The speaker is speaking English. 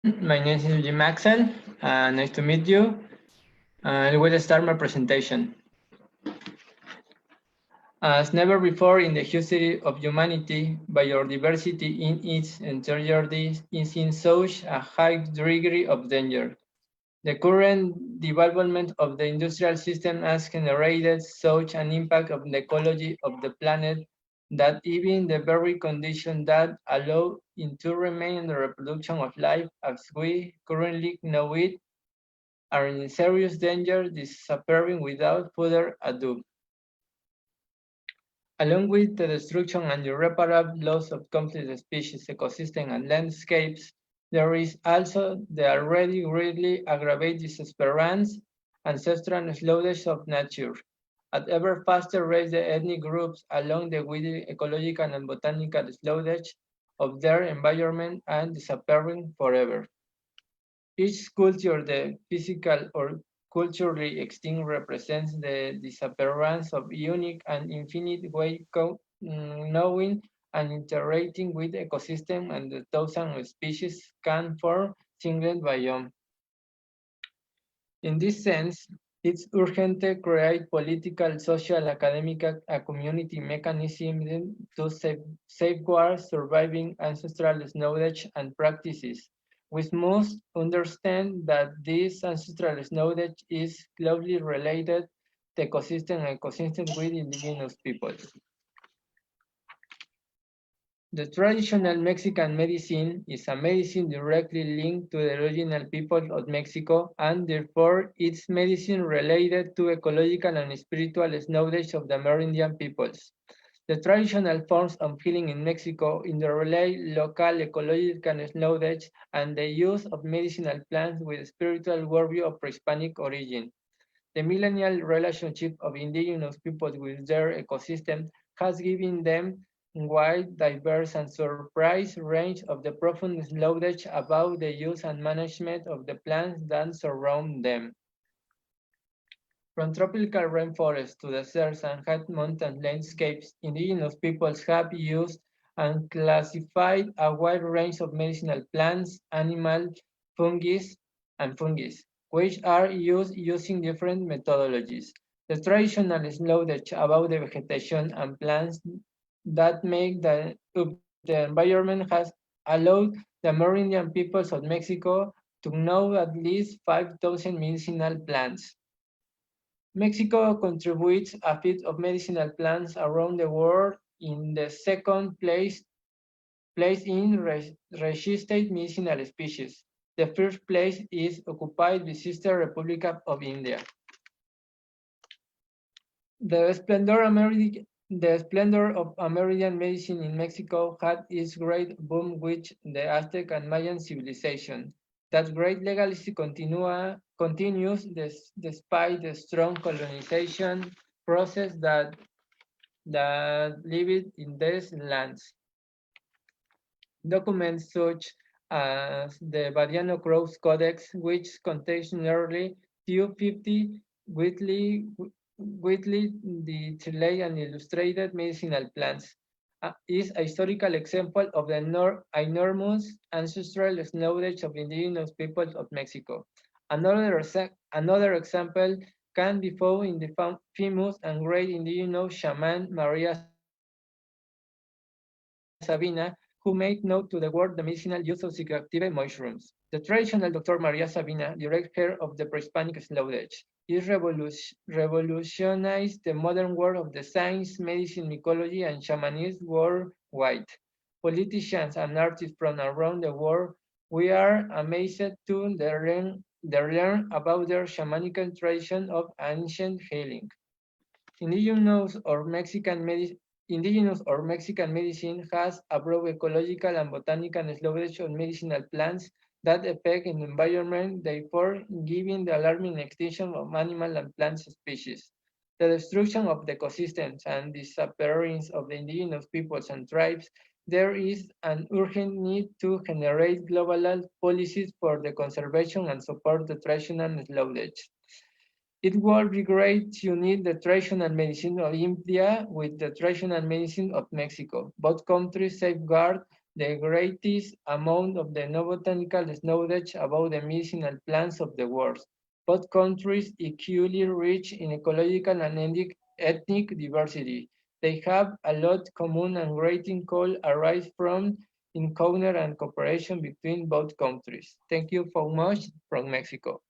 My name is Axel. Nice to meet you. I will start my presentation. As never before in the history of humanity, biodiversity in its entirety is in such a high degree of danger. The current development of the industrial system has generated such an impact on the ecology of the planet that even the very conditions that allow it to remain the reproduction of life as we currently know it are in serious danger disappearing without further ado. Along with the destruction and irreparable loss of countless species, ecosystems, and landscapes, there is also the already greatly aggravated disappearance, ancestral slowdown of nature. At ever faster rate, the ethnic groups along the with ecological and botanical slowdown of their environment and disappearing forever. Each culture, the physical or culturally extinct, represents the disappearance of unique and infinite way knowing and interacting with ecosystem and the thousands of species can form single biome. In this sense, it's urgent to create political, social, academic, and community mechanisms to safeguard surviving ancestral knowledge and practices. We must understand that this ancestral knowledge is closely related to ecosystem and ecosystem with indigenous peoples. The traditional Mexican medicine is a medicine directly linked to the original people of Mexico, and therefore its medicine related to ecological and spiritual knowledge of the Amerindian peoples. The traditional forms of healing in Mexico interrelate local ecological knowledge and the use of medicinal plants with spiritual worldview of pre-Hispanic origin. The millennial relationship of indigenous peoples with their ecosystem has given them wide, diverse, and surprise range of the profound knowledge about the use and management of the plants that surround them. From tropical rainforests to deserts and high mountain landscapes, indigenous peoples have used and classified a wide range of medicinal plants, animals, fungi, and fungi, which are used using different methodologies. The traditional knowledge about the vegetation and plants that make the environment has allowed the Amerindian peoples of Mexico to know at least 5,000 medicinal plants. Mexico contributes a fifth of medicinal plants around the world in the second place in registered medicinal species. The first place is occupied by Sister Republic of India. The splendor of Amerindian medicine in Mexico had its great boom with the Aztec and Mayan civilization. That great legacy continues despite the strong colonization process that lived in these lands. Documents such as the Badiano Cross Codex, which contains nearly 250 widely detailed and illustrated medicinal plants, is a historical example of the enormous ancestral knowledge of indigenous peoples of Mexico. Another example can be found in the famous and great indigenous shaman Maria Sabina, who made known to the world the medicinal use of psychoactive mushrooms. The traditional Dr. Maria Sabina, direct heir of the pre-Hispanic knowledge, is revolutionized the modern world of the science, medicine, mycology, and shamanism worldwide. Politicians and artists from around the world, we are amazed to learn about their shamanic tradition of ancient healing. Indigenous or Mexican medicine Indigenous or Mexican medicine has a broad ecological and botanical knowledge of medicinal plants that affect the environment, therefore giving the alarming extinction of animal and plant species. The destruction of the ecosystems and disappearance of the indigenous peoples and tribes, there is an urgent need to generate global policies for the conservation and support the traditional knowledge. It would be great to unite the traditional medicine of India with the traditional medicine of Mexico. Both countries safeguard the greatest amount of the non-botanical knowledge about the medicinal plants of the world. Both countries equally rich in ecological and ethnic diversity. They have a lot common and great call arise from encounter and cooperation between both countries. Thank you so much from Mexico.